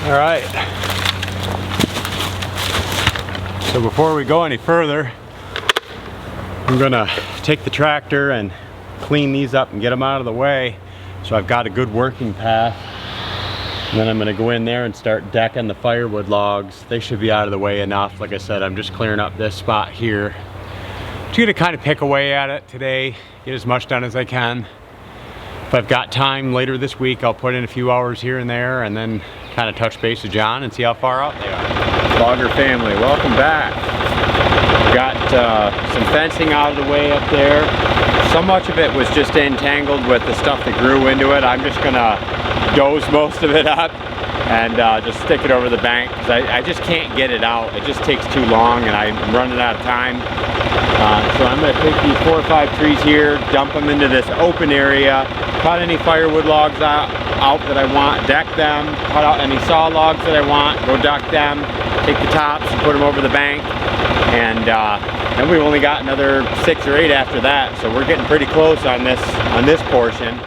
All right. So before we go any further, I'm gonna take the tractor and clean these up and get them out of the way so I've got a good working path. And then I'm gonna go in there and start decking the firewood logs. They should be out of the way enough. Like I said, I'm just clearing up this spot here. Just gonna kind of pick away at it today, get as much done as I can. If I've got time later this week, I'll put in a few hours here and there and then kind of touch base with John and see how far out they are. Logger family, welcome back. Got some fencing out of the way up there. So much of it was just entangled with the stuff that grew into it. I'm just gonna doze most of it up and just stick it over the bank because I just can't get it out. It just takes too long and I'm running out of time. So I'm gonna take these 4 or 5 trees here, dump them into this open area, cut any firewood logs out that I want, deck them, cut out any saw logs that I want, go deck them, take the tops and put them over the bank, and then we've only got another 6 or 8 after that, so we're getting pretty close on this portion.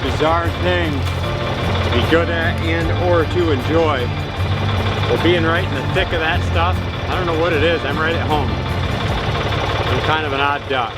Bizarre thing to be good at and or to enjoy. Well, being right in the thick of that stuff, I don't know what it is. I'm right at home. I'm kind of an odd duck.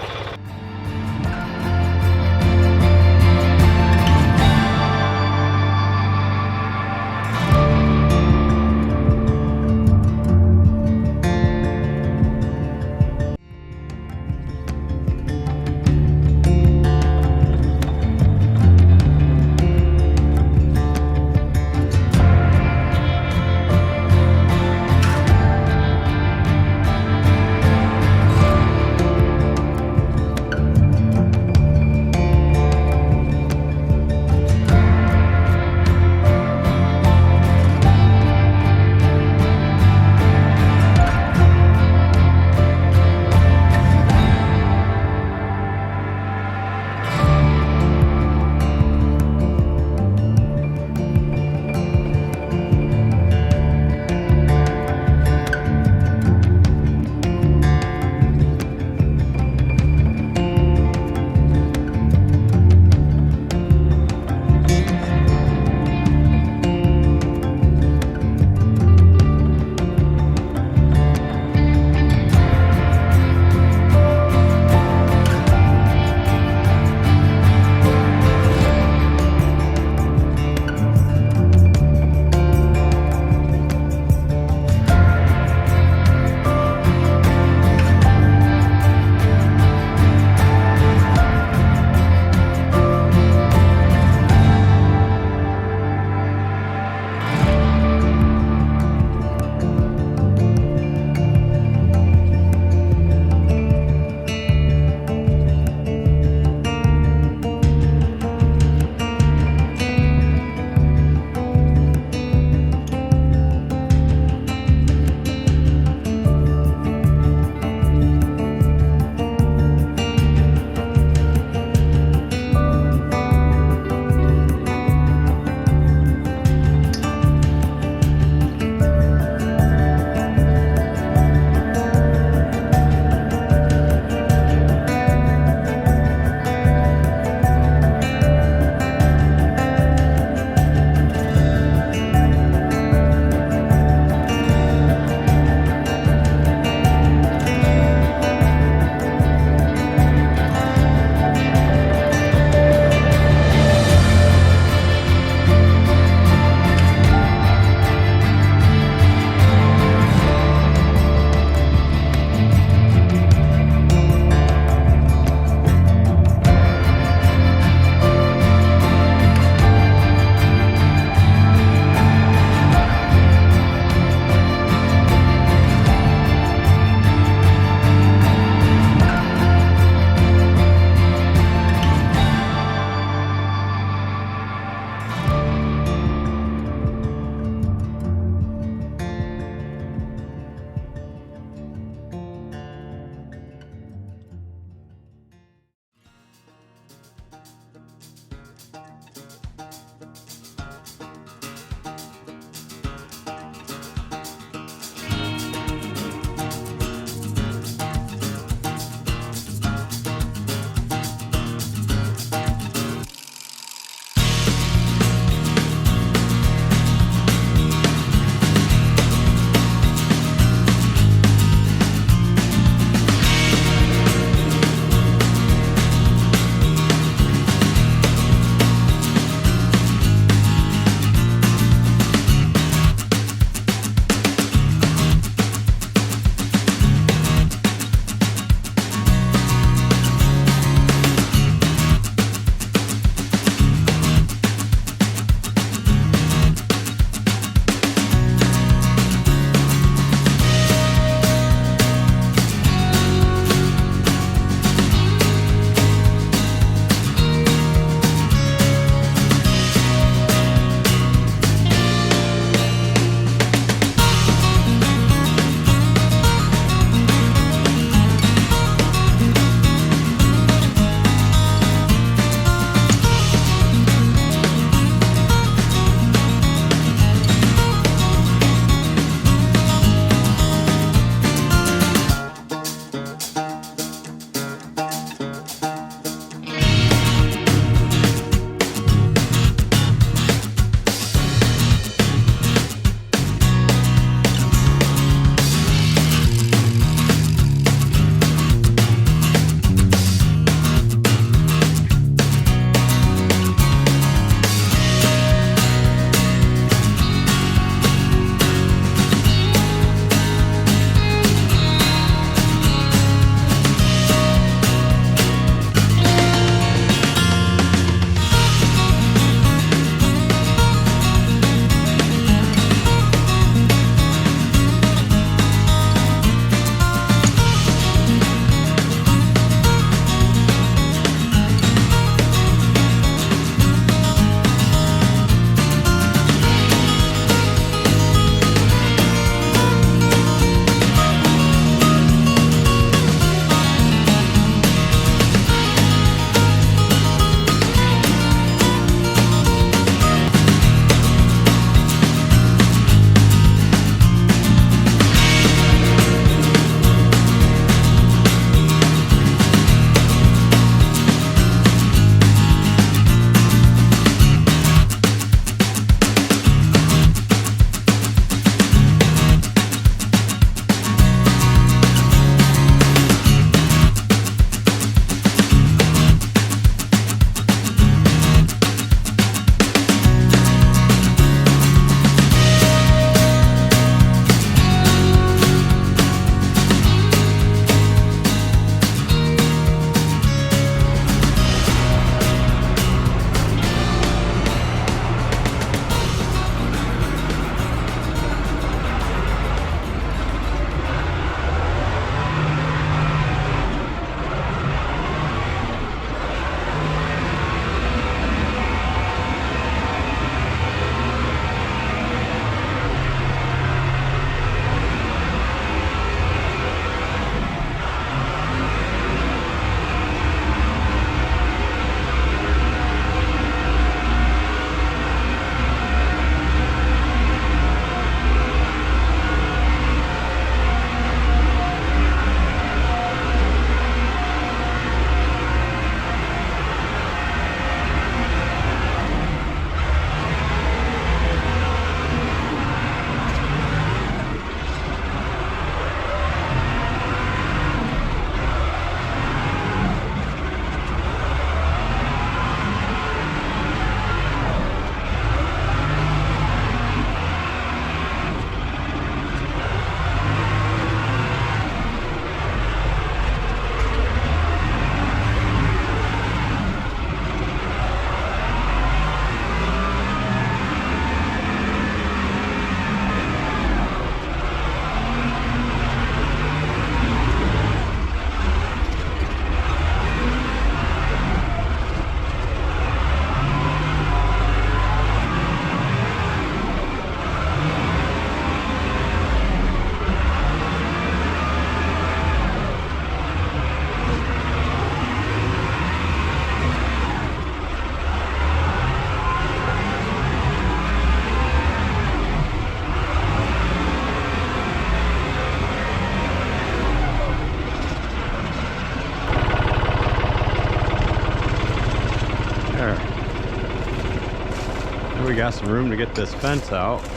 we got some room to get this fence out. Got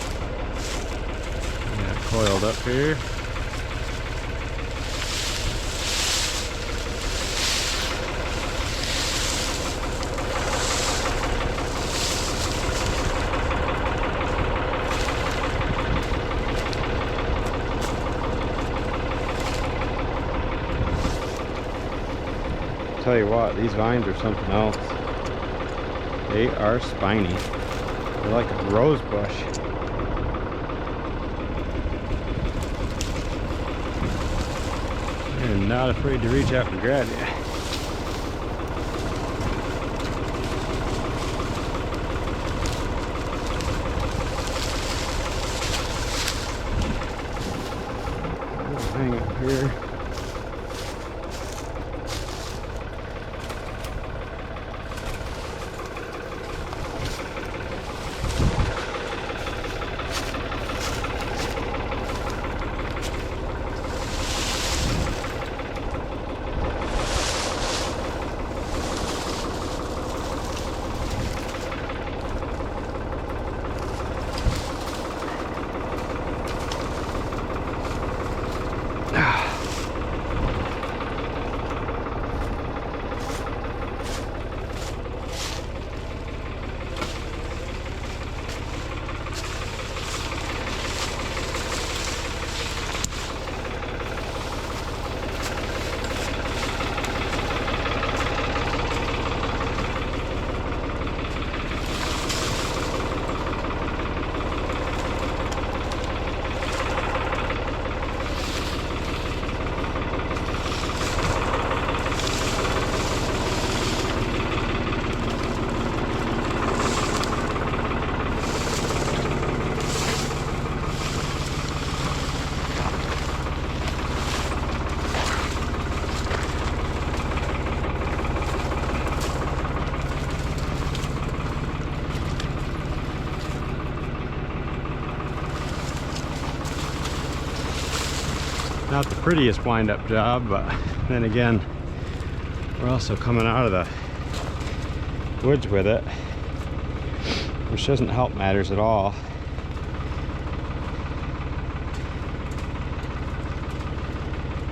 it coiled up here. Tell you what, these vines are something else. They are spiny. They're like a rose bush. They're not afraid to reach out and grab you. Hang up here. Not the prettiest wind-up job, but then again, we're also coming out of the woods with it, which doesn't help matters at all.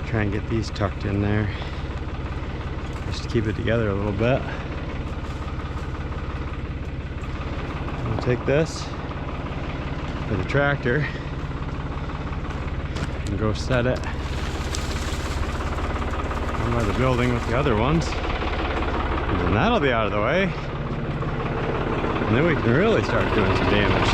Try and get these tucked in there, just to keep it together a little bit. We'll take this for the tractor and go set it down by the building with the other ones, and then that'll be out of the way, and then we can really start doing some damage.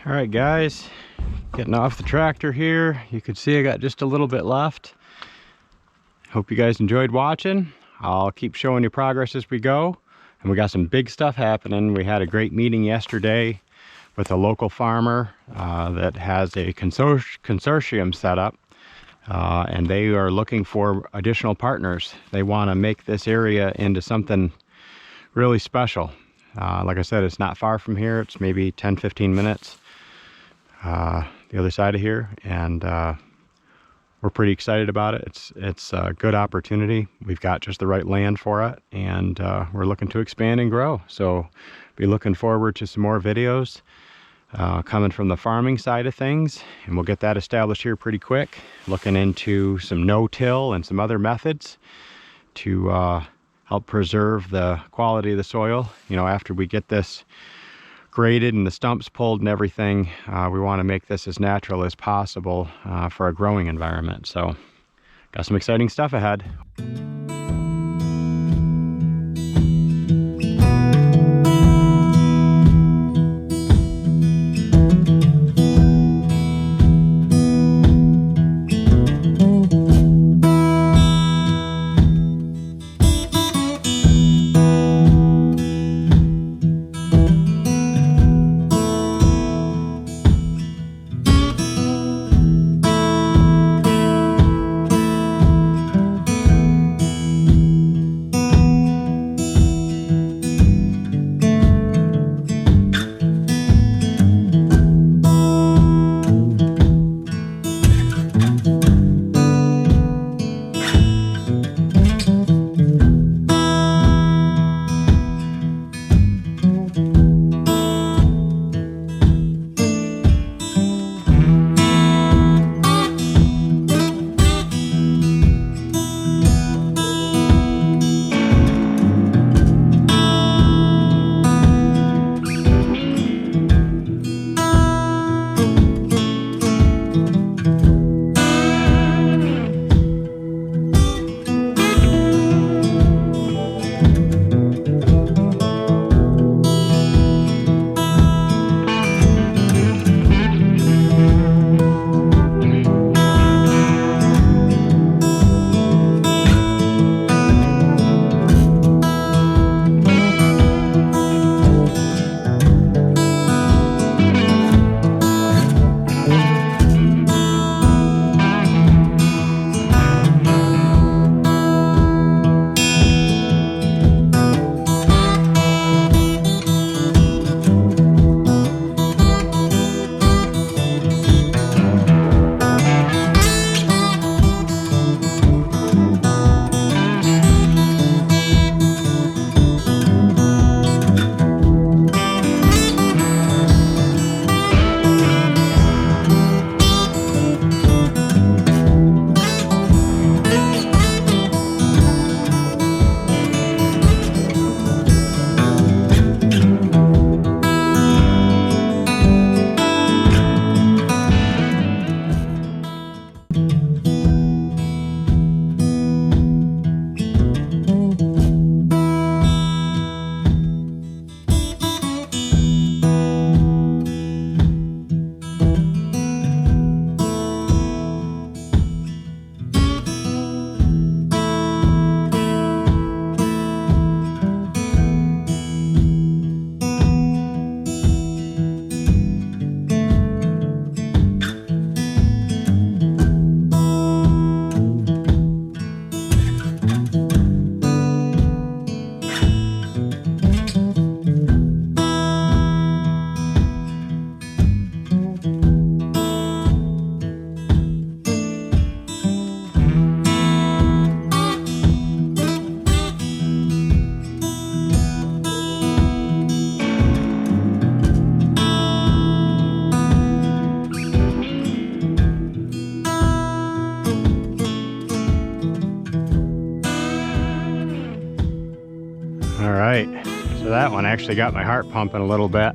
All right, guys, getting off the tractor here. You can see I got just a little bit left. Hope you guys enjoyed watching. I'll keep showing you progress as we go. And we got some big stuff happening. We had a great meeting yesterday with a local farmer that has a consortium set up. And they are looking for additional partners. They want to make this area into something really special. Like I said, it's not far from here. It's maybe 10-15 minutes the other side of here, and we're pretty excited about it. It's a good opportunity. We've got just the right land for it, and we're looking to expand and grow. So be looking forward to some more videos coming from the farming side of things, and we'll get that established here pretty quick. Looking into some no-till and some other methods to help preserve the quality of the soil. You know, after we get this graded and the stumps pulled and everything, we want to make this as natural as possible for a growing environment. So got some exciting stuff ahead. All right, so that one actually got my heart pumping a little bit,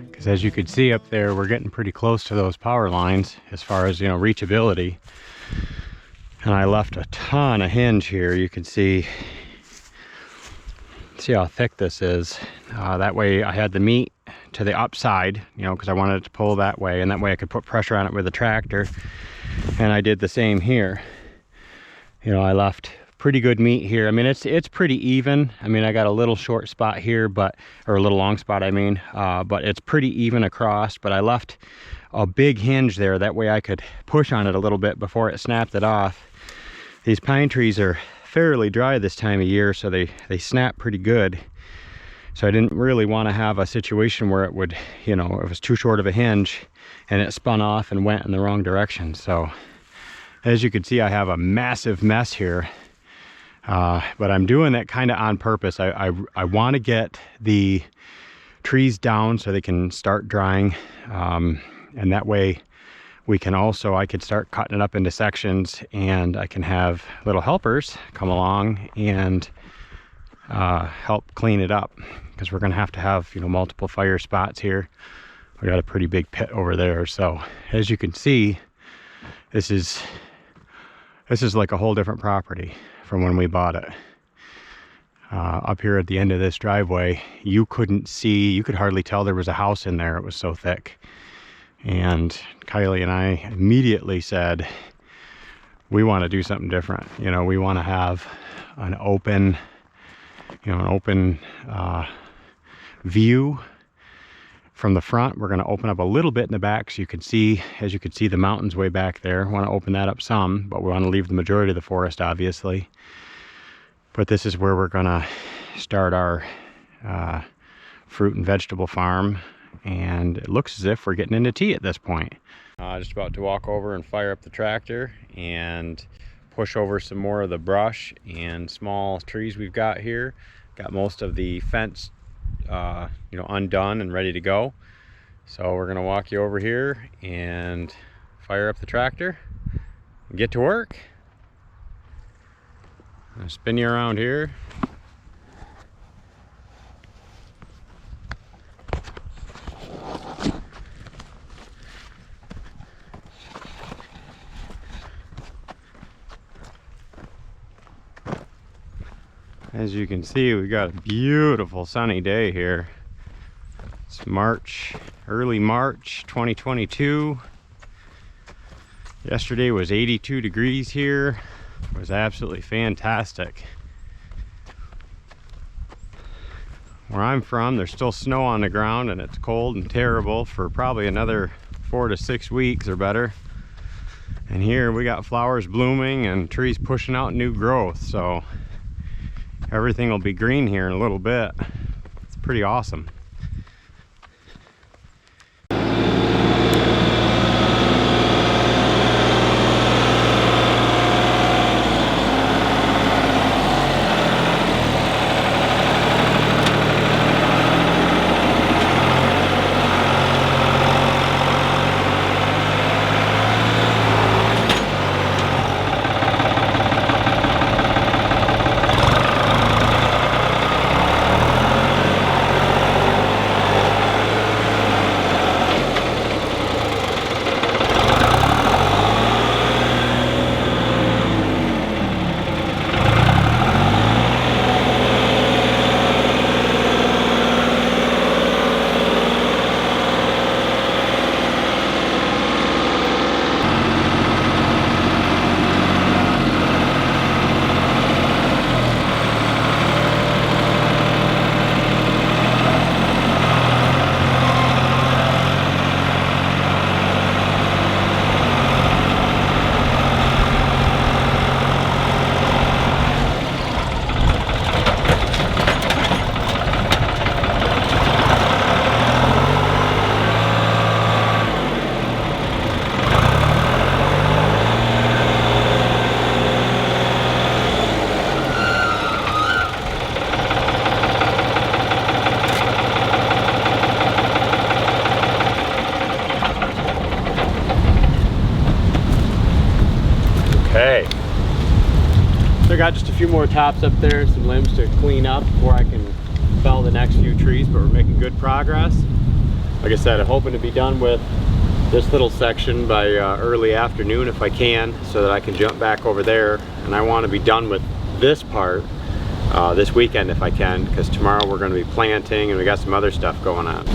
because as you could see up there, we're getting pretty close to those power lines as far as, you know, reachability. And I left a ton of hinge here. You can see how thick this is. That way I had the meat to the upside, you know, because I wanted it to pull that way, and that way I could put pressure on it with the tractor. And I did the same here. You know, I left pretty good meat here. I mean, it's pretty even. I mean, I got a little short spot here, or a little long spot, I mean, but it's pretty even across. But I left a big hinge there. That way I could push on it a little bit before it snapped it off. These pine trees are fairly dry this time of year, so they snap pretty good. So I didn't really want to have a situation where it would, you know, it was too short of a hinge and it spun off and went in the wrong direction. So as you can see, I have a massive mess here, but I'm doing that kind of on purpose. I want to get the trees down so they can start drying, and that way we can also, I could start cutting it up into sections, and I can have little helpers come along and help clean it up, because we're going to have, you know, multiple fire spots here. We got a pretty big pit over there. So as you can see, this is like a whole different property from when we bought it. Up here at the end of this driveway, you couldn't see, you could hardly tell there was a house in there. It was so thick. And Kylie and I immediately said, we want to do something different. You know, we want to have an open, you know, an open view from the front. We're going to open up a little bit in the back so you can see, as you can see, the mountains way back there. We want to open that up some, but we want to leave the majority of the forest, obviously. But this is where we're going to start our fruit and vegetable farm, and it looks as if we're getting into tea at this point. Just about to walk over and fire up the tractor and push over some more of the brush and small trees we've got here. Got most of the fence you know, undone and ready to go. So we're gonna walk you over here and fire up the tractor and get to work. I'll spin you around here. As you can see, we got a beautiful sunny day here. It's March, early March 2022. Yesterday was 82 degrees here. It was absolutely fantastic. Where I'm from, there's still snow on the ground and it's cold and terrible for probably another 4 to 6 weeks or better. And here we got flowers blooming and trees pushing out new growth. So everything will be green here in a little bit. It's pretty awesome. Okay, so I got just a few more tops up there, some limbs to clean up before I can fell the next few trees, but we're making good progress. Like I said, I'm hoping to be done with this little section by early afternoon if I can, so that I can jump back over there. And I want to be done with this part this weekend if I can, because tomorrow we're going to be planting and we got some other stuff going on.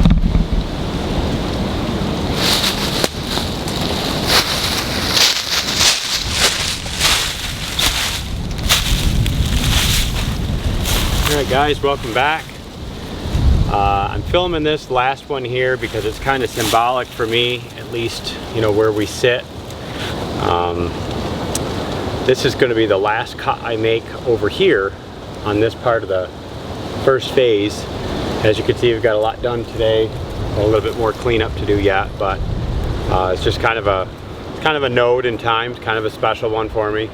Guys, welcome back. I'm filming this last one here because it's kind of symbolic for me, at least, you know, where we sit. This is going to be the last cut I make over here on this part of the first phase. As you can see, we've got a lot done today. A little bit more cleanup to do yet, but it's just kind of a node in time, kind of a special one for me.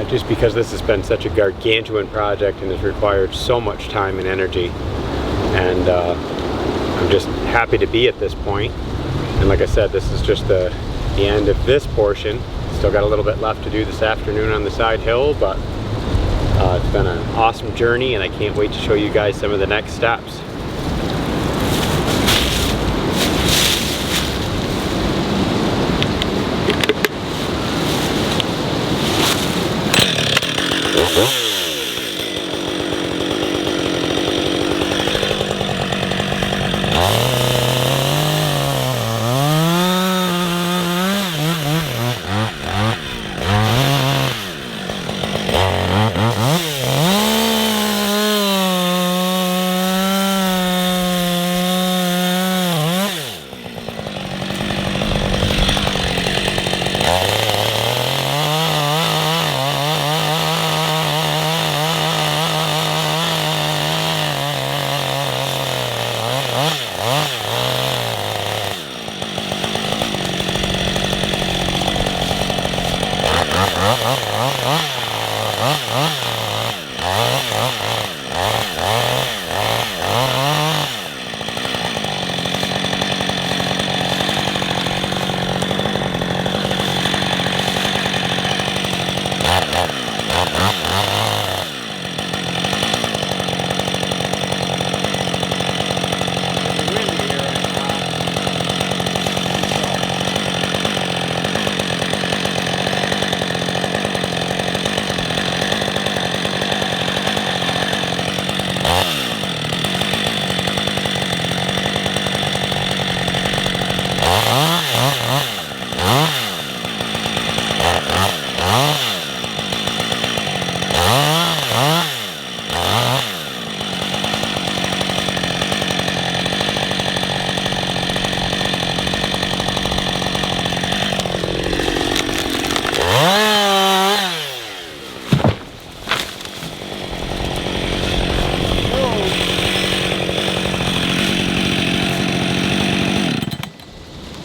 Just because this has been such a gargantuan project and has required so much time and energy, and I'm just happy to be at this point. And like I said, this is just the end of this portion. Still got a little bit left to do this afternoon on the side hill, but it's been an awesome journey, and I can't wait to show you guys some of the next steps.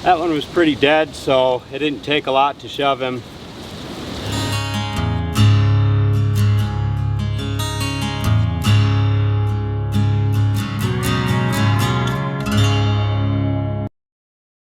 That one was pretty dead, so it didn't take a lot to shove him.